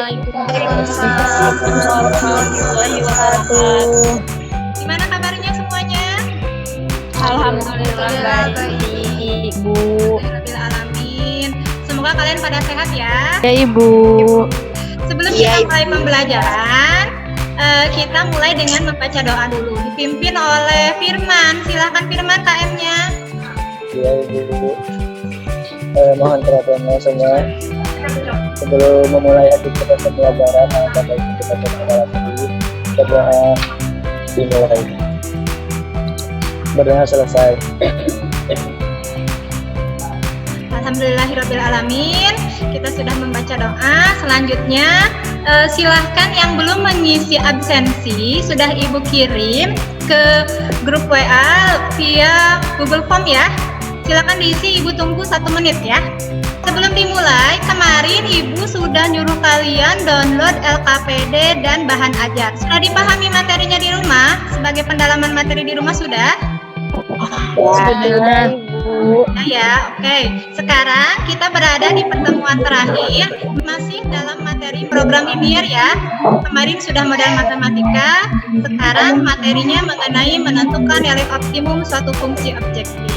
Waalaikumsalam warahmatullahi wabarakatuh. Gimana kabarnya semuanya? Alhamdulillah baik, Bu. Alhamdulillahirrahmanirrahim. Semoga kalian pada sehat ya. Ya, Ibu. Sebelum kita mulai pembelajaran, kita mulai dengan membaca doa dulu. Dipimpin oleh Firman. Silahkan Firman KM-nya. Ya, Ibu. Mohon perhatiannya semua. Sebelum memulai aktivitas pembelajaran, maka baiknya kita berdoa dulu. Berdoa dimulai. Berdoa selesai. Alhamdulillahirrahmanirrahim. Kita sudah membaca doa. Selanjutnya silahkan yang belum mengisi absensi sudah Ibu kirim ke grup WA via Google Form ya. Silahkan diisi, Ibu tunggu 1 menit ya. Sebelum dimulai, kemarin Ibu sudah nyuruh kalian download LKPD dan bahan ajar. Sudah dipahami materinya di rumah? Sebagai pendalaman materi di rumah sudah? Sudah, Ibu. Nah ya, oke. Sekarang kita berada di pertemuan terakhir, masih dalam materi program linear ya. Kemarin sudah modal matematika, sekarang materinya mengenai menentukan nilai optimum suatu fungsi objektif.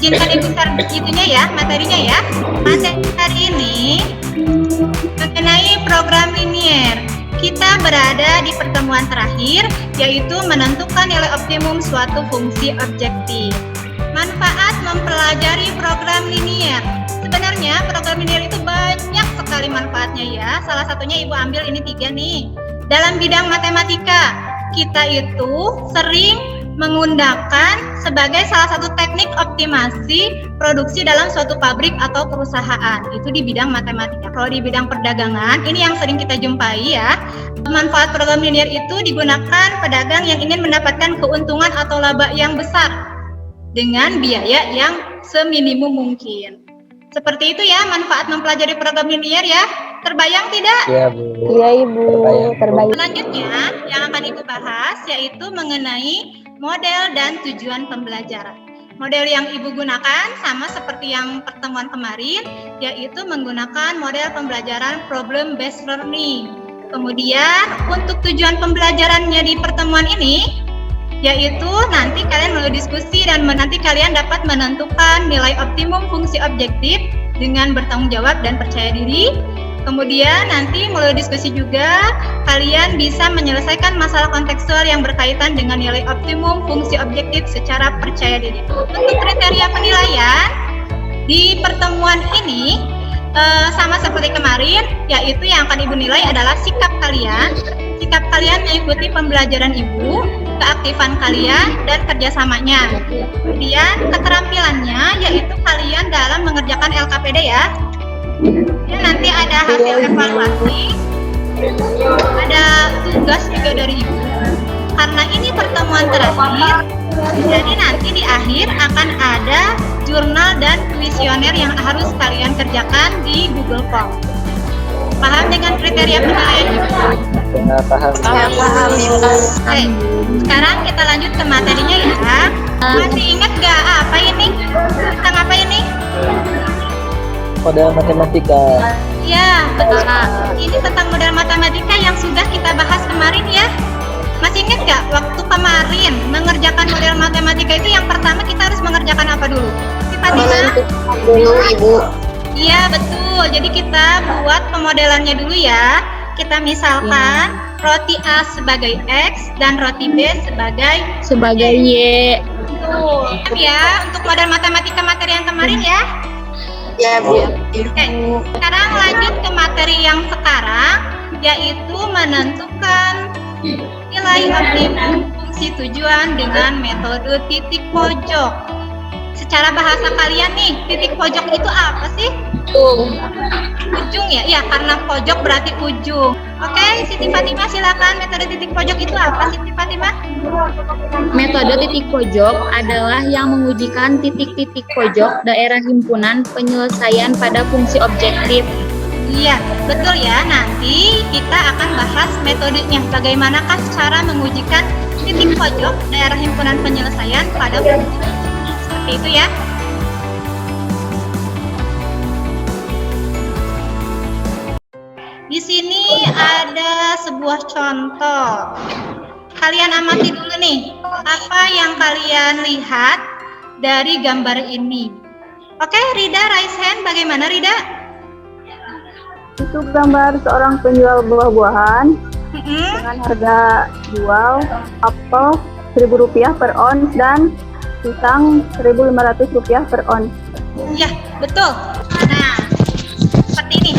Izinkan Ibu share itunya ya, materinya ya. Materi ini mengenai program linear. Kita berada di pertemuan terakhir, yaitu menentukan nilai optimum suatu fungsi objektif. Manfaat mempelajari program linear. Sebenarnya program linear itu banyak sekali manfaatnya ya. Salah satunya Ibu ambil ini 3 nih. Dalam bidang matematika, kita itu sering menggunakan sebagai salah satu teknik optimasi produksi dalam suatu pabrik atau perusahaan. Itu di bidang matematika. Kalau di bidang perdagangan, ini yang sering kita jumpai ya. Manfaat program linear itu digunakan pedagang yang ingin mendapatkan keuntungan atau laba yang besar dengan biaya yang seminimum mungkin. Seperti itu ya manfaat mempelajari program linear ya. Terbayang tidak? Ya, Bu. Iya, Ibu. Terbaik. Selanjutnya yang akan Ibu bahas yaitu mengenai model dan tujuan pembelajaran. Model yang Ibu gunakan sama seperti yang pertemuan kemarin, yaitu menggunakan model pembelajaran problem based learning. Kemudian untuk tujuan pembelajarannya di pertemuan ini, yaitu nanti kalian melalui diskusi dan nanti kalian dapat menentukan nilai optimum fungsi objektif dengan bertanggung jawab dan percaya diri. Kemudian nanti melalui diskusi juga kalian bisa menyelesaikan masalah kontekstual yang berkaitan dengan nilai optimum fungsi objektif secara percaya diri. Untuk kriteria penilaian di pertemuan ini sama seperti kemarin, yaitu yang akan Ibu nilai adalah sikap kalian mengikuti pembelajaran Ibu, keaktifan kalian, dan kerjasamanya. Kemudian keterampilannya yaitu kalian dalam mengerjakan LKPD ya. Ya, nanti ada hasil evaluasi, ada tugas juga dari Ibu. Karena ini pertemuan terakhir, jadi nanti di akhir akan ada jurnal dan kuesioner yang harus kalian kerjakan di Google Form. Paham dengan kriteria penilaian Ibu? Ya, paham. Oke, sekarang kita lanjut ke materinya ya. Masih ingat gak apa ini? Tentang apa ini? Model matematika. Ya, betul. Ini tentang model matematika yang sudah kita bahas kemarin ya. Masih ingat gak waktu kemarin mengerjakan model matematika itu yang pertama kita harus mengerjakan apa dulu? Si Fatima? Dulu, Ibu. Iya, betul. Jadi kita buat pemodelannya dulu ya. Kita misalkan roti A sebagai X dan roti B sebagai Y. Betul. Ya, untuk model matematika materi yang kemarin ya. Ya, Bu. Oke, sekarang lanjut ke materi yang sekarang, yaitu menentukan nilai optimum fungsi tujuan dengan metode titik pojok. Secara bahasa kalian nih, titik pojok itu apa sih? Ujung ya? Ya, karena pojok berarti ujung. Oke, Siti Fatima silakan, metode titik pojok itu apa Siti Fatima? Metode titik pojok adalah yang mengujikan titik-titik pojok daerah himpunan penyelesaian pada fungsi objektif. Iya, betul ya. Nanti kita akan bahas metodenya. Bagaimanakah cara mengujikan titik pojok daerah himpunan penyelesaian pada fungsi objektif. Seperti itu ya. Di sini ada sebuah contoh. Kalian amati dulu nih, apa yang kalian lihat dari gambar ini. Oke, Rida, raise hand. Bagaimana, Rida? Itu gambar seorang penjual buah-buahan dengan harga jual apel Rp1.000 per ons dan pisang Rp1.500 per ons. Ya, betul. Nah, seperti ini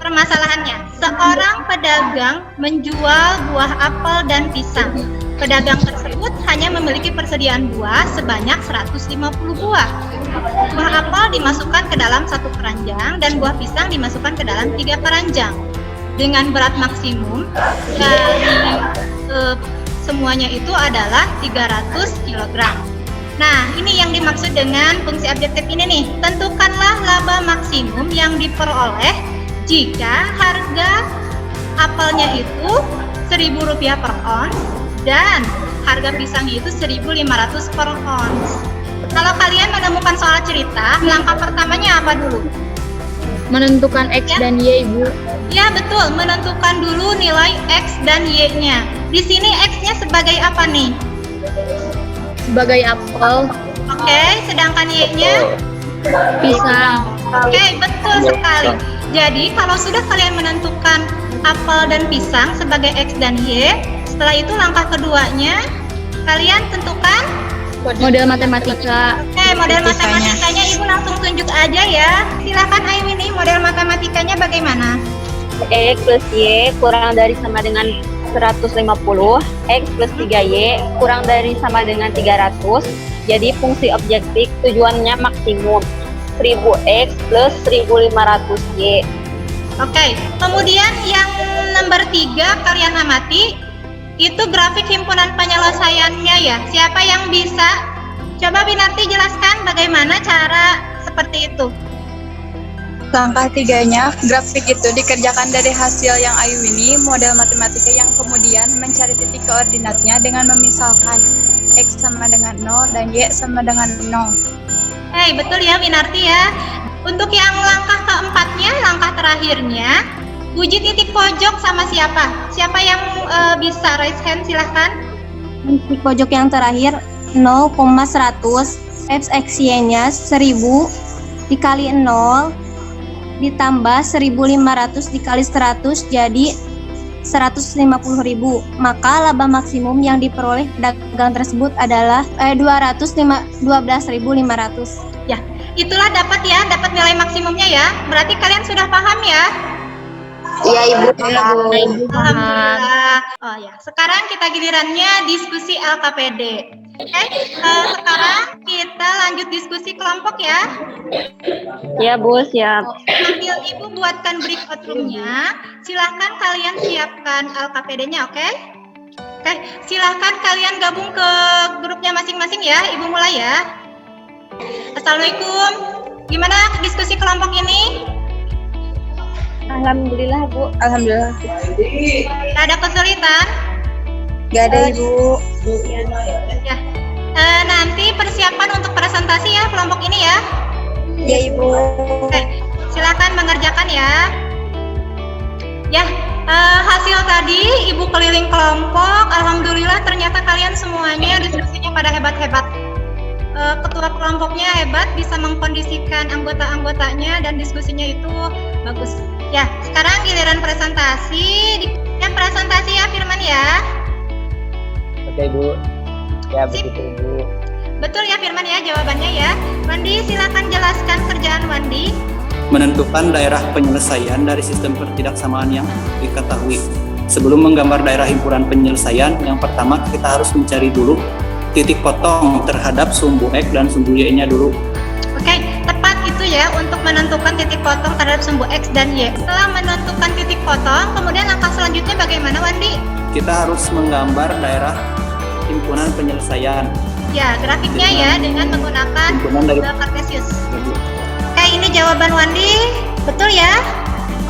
permasalahannya. Seorang pedagang menjual buah apel dan pisang. Pedagang tersebut hanya memiliki persediaan buah sebanyak 150 buah. Buah apel dimasukkan ke dalam 1 keranjang dan buah pisang dimasukkan ke dalam 3 keranjang. Dengan berat maksimum dari semuanya itu adalah 300 kg. Nah, ini yang dimaksud dengan fungsi objektif ini nih. Tentukanlah laba maksimum yang diperoleh jika harga apelnya itu Rp1.000 per ons dan harga pisangnya itu Rp1.500 per ons. Kalau kalian menemukan soal cerita, langkah pertamanya apa dulu? Menentukan X dan Y, Ibu. Ya, betul. Menentukan dulu nilai X dan Y-nya. Di sini X-nya sebagai apa nih? Sebagai apel, Oke, sedangkan Y-nya? pisang. Oke, betul sekali. Jadi, kalau sudah kalian menentukan apel dan pisang sebagai X dan Y, setelah itu langkah keduanya, kalian tentukan Model matematika. Oke, model matematikanya Ibu langsung tunjuk aja ya. Silakan Aiwini, model matematikanya bagaimana? X plus Y kurang dari sama dengan 150, X plus 3Y kurang dari sama dengan 300. Jadi fungsi objektif tujuannya maksimum 1000X plus 1500Y. Oke, kemudian yang nomor 3 kalian amati, itu grafik himpunan penyelesaiannya ya. Siapa yang bisa? Coba Binarti jelaskan bagaimana cara seperti itu. Langkah 3-nya, grafik itu dikerjakan dari hasil yang Aiwini, model matematika yang kemudian mencari titik koordinatnya dengan memisalkan X sama dengan 0 dan Y sama dengan 0. Hei, betul ya Binarti ya. Untuk yang langkah keempatnya, langkah terakhirnya, uji titik pojok sama siapa? Siapa yang bisa raise hand, silahkan. Titik pojok yang terakhir 0,100 FXY-nya 1000 dikali 0 ditambah 1500 dikali 100 jadi 150.000. Maka laba maksimum yang diperoleh pedagang tersebut adalah 12.500. Ya, itulah dapat nilai maksimumnya ya. Berarti kalian sudah paham ya? Iya, Ibu. Alhamdulillah. Oh ya, sekarang kita gilirannya diskusi LKPD. Oke, sekarang kita lanjut diskusi kelompok ya. Ya Bu, siap. Sambil Ibu buatkan breakout room-nya, silahkan kalian siapkan LKPD-nya, oke? Oke, silahkan kalian gabung ke grupnya masing-masing ya. Ibu mulai ya. Assalamualaikum. Gimana diskusi kelompok ini? Alhamdulillah Bu. Alhamdulillah. Gak ada kesulitan? Gak ada Ibu. Ya. Nanti persiapan untuk presentasi ya kelompok ini ya. Ya Ibu. Oke, silakan mengerjakan ya. Ya, hasil tadi Ibu keliling kelompok. Alhamdulillah ternyata kalian semuanya diskusinya pada hebat-hebat. Ketua kelompoknya hebat, bisa mengkondisikan anggota-anggotanya dan diskusinya itu bagus. Ya, sekarang giliran presentasi. Yang presentasi ya Firman ya. Oke Bu. Ya begitu Bu. Betul ya Firman ya jawabannya ya. Wandi silakan jelaskan kerjaan Wandi. Menentukan daerah penyelesaian dari sistem ketidaksamaan yang diketahui. Sebelum menggambar daerah himpunan penyelesaian, yang pertama kita harus mencari dulu titik potong terhadap sumbu X dan sumbu Y-nya dulu. Oke, tepat itu ya untuk menentukan titik potong terhadap sumbu X dan Y. Setelah menentukan titik potong, kemudian langkah selanjutnya bagaimana Wandi? Kita harus menggambar daerah himpunan penyelesaian. Ya, grafiknya ya dengan menggunakan himpunan dari Kartesius. Oke, ini jawaban Wandi. Betul ya?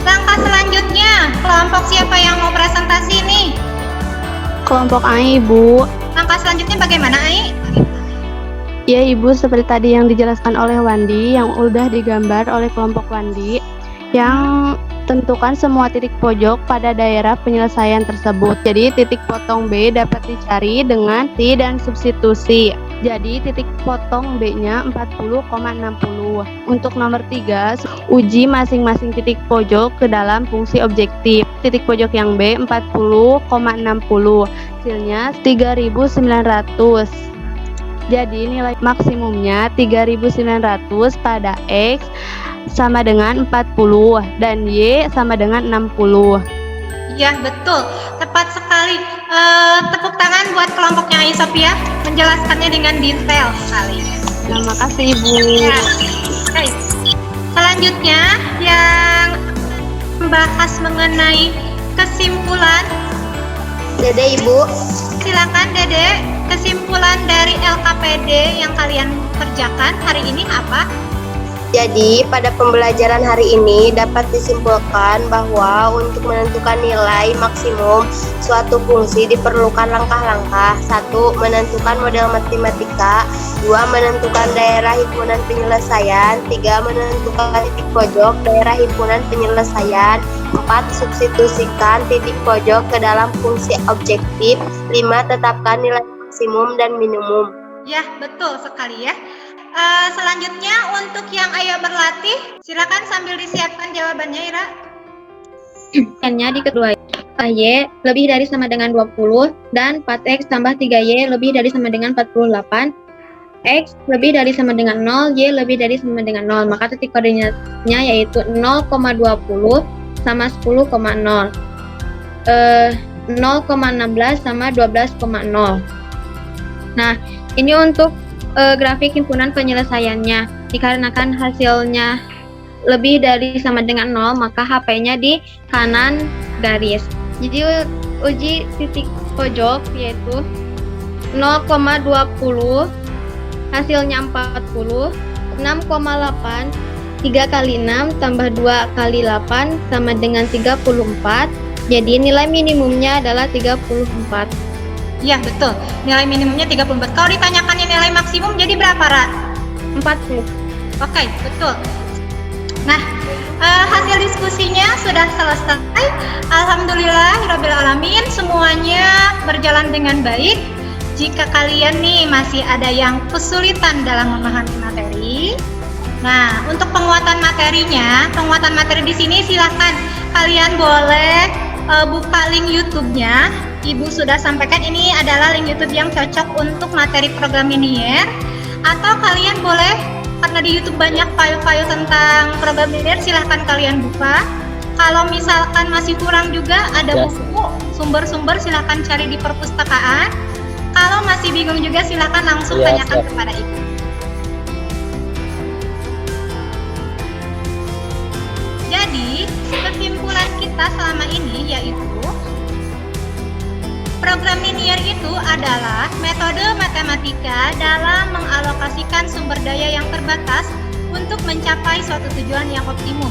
Langkah selanjutnya, kelompok siapa yang mau presentasi nih? Kelompok Ai, Ibu. Langkah selanjutnya bagaimana, Ai? Ya, Ibu, seperti tadi yang dijelaskan oleh Wandi, yang udah digambar oleh kelompok Wandi, yang Tentukan semua titik pojok pada daerah penyelesaian tersebut. Jadi titik potong B dapat dicari dengan C dan substitusi. Jadi titik potong B-nya 40,60. Untuk nomor 3, uji masing-masing titik pojok ke dalam fungsi objektif. Titik pojok yang B 40,60. Hasilnya 3.900. Jadi nilai maksimumnya 3.900 pada X sama dengan 40 dan Y sama dengan 60. Ya, betul. Tepat sekali. Tepuk tangan buat kelompoknya Aisop ya, menjelaskannya dengan detail sekali. Terima kasih Ibu. Ya. Baik. Selanjutnya yang membahas mengenai kesimpulan. Dede Ibu. Silakan Dede, kesimpulan dari LKPD yang kalian kerjakan hari ini apa? Jadi, pada pembelajaran hari ini dapat disimpulkan bahwa untuk menentukan nilai maksimum suatu fungsi diperlukan langkah-langkah. 1. Menentukan model matematika. 2. Menentukan daerah himpunan penyelesaian. 3. Menentukan titik pojok daerah himpunan penyelesaian. 4. Substitusikan titik pojok ke dalam fungsi objektif. 5. Tetapkan nilai maksimum dan minimum. Ya, betul sekali ya. Selanjutnya untuk yang ayo berlatih, silakan sambil disiapkan jawabannya Ira. N-nya di kedua Y lebih dari sama dengan 20 dan 4X tambah 3Y lebih dari sama dengan 48. X lebih dari sama dengan 0, Y lebih dari sama dengan 0. Maka titik koordinatnya yaitu 0,20 sama 10,0. 0,16 sama 12,0. Nah, ini untuk grafik himpunan penyelesaiannya. Dikarenakan hasilnya lebih dari sama dengan 0, maka HP-nya di kanan garis. Jadi uji titik pojok yaitu 0,20, hasilnya 40, 6,8, 3 kali 6 tambah 2 kali 8 sama dengan 34. Jadi nilai minimumnya adalah 34. Ya, betul. Nilai minimumnya 34. Kalau ditanyakannya nilai maksimum jadi berapa, Ra? 40. Oke, betul. Nah, hasil diskusinya sudah selesai. Alhamdulillahirabbil alamin, semuanya berjalan dengan baik. Jika kalian nih masih ada yang kesulitan dalam memahami materi, nah, untuk penguatan materinya, penguatan materi di sini silahkan kalian boleh buka link YouTube-nya. Ibu sudah sampaikan ini adalah link YouTube yang cocok untuk materi program linear. Atau kalian boleh, karena di YouTube banyak file-file tentang program linear, silahkan kalian buka. Kalau misalkan masih kurang juga ada buku, sumber-sumber silahkan cari di perpustakaan. Kalau masih bingung juga silahkan langsung tanyakan kepada Ibu. Jadi, kesimpulan kita selama ini yaitu program linear itu adalah metode matematika dalam mengalokasikan sumber daya yang terbatas untuk mencapai suatu tujuan yang optimum,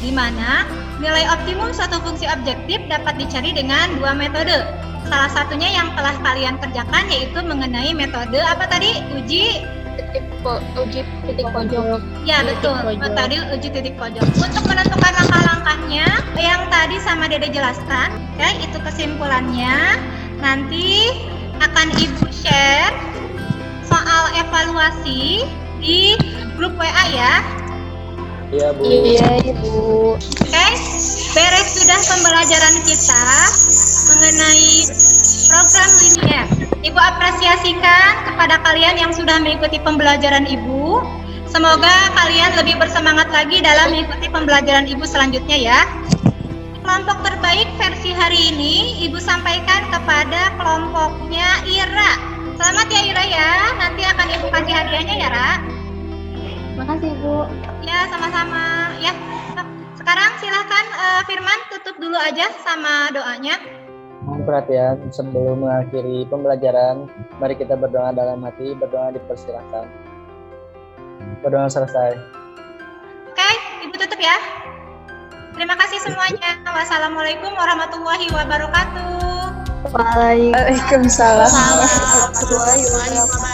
di mana nilai optimum suatu fungsi objektif dapat dicari dengan dua metode. Salah satunya yang telah kalian kerjakan yaitu mengenai metode apa tadi? Uji titik pojok. Ya, betul. Tadi uji titik pojok. Untuk menentukan langkah-langkahnya yang tadi sama Dede jelaskan, oke, itu kesimpulannya. Nanti akan Ibu share soal evaluasi di grup WA ya. Iya, Bu. Iya, Ibu. Oke, beres sudah pembelajaran kita mengenai program linear. Ibu apresiasikan kepada kalian yang sudah mengikuti pembelajaran Ibu. Semoga kalian lebih bersemangat lagi dalam mengikuti pembelajaran Ibu selanjutnya ya. Kelompok terbaik versi hari ini Ibu sampaikan kepada kelompoknya Ira. Selamat ya Ira ya, nanti akan Ibu kasih hadiahnya ya Ra. Makasih Ibu. Ya, sama-sama ya. Sekarang silahkan Firman tutup dulu aja sama doanya. Mohon perhatian sebelum mengakhiri pembelajaran, mari kita berdoa dalam hati, berdoa dipersilahkan. Berdoa selesai. Oke, Ibu tutup ya. Terima kasih semuanya. Wassalamualaikum warahmatullahi wabarakatuh. Waalaikumsalam warahmatullahi wabarakatuh.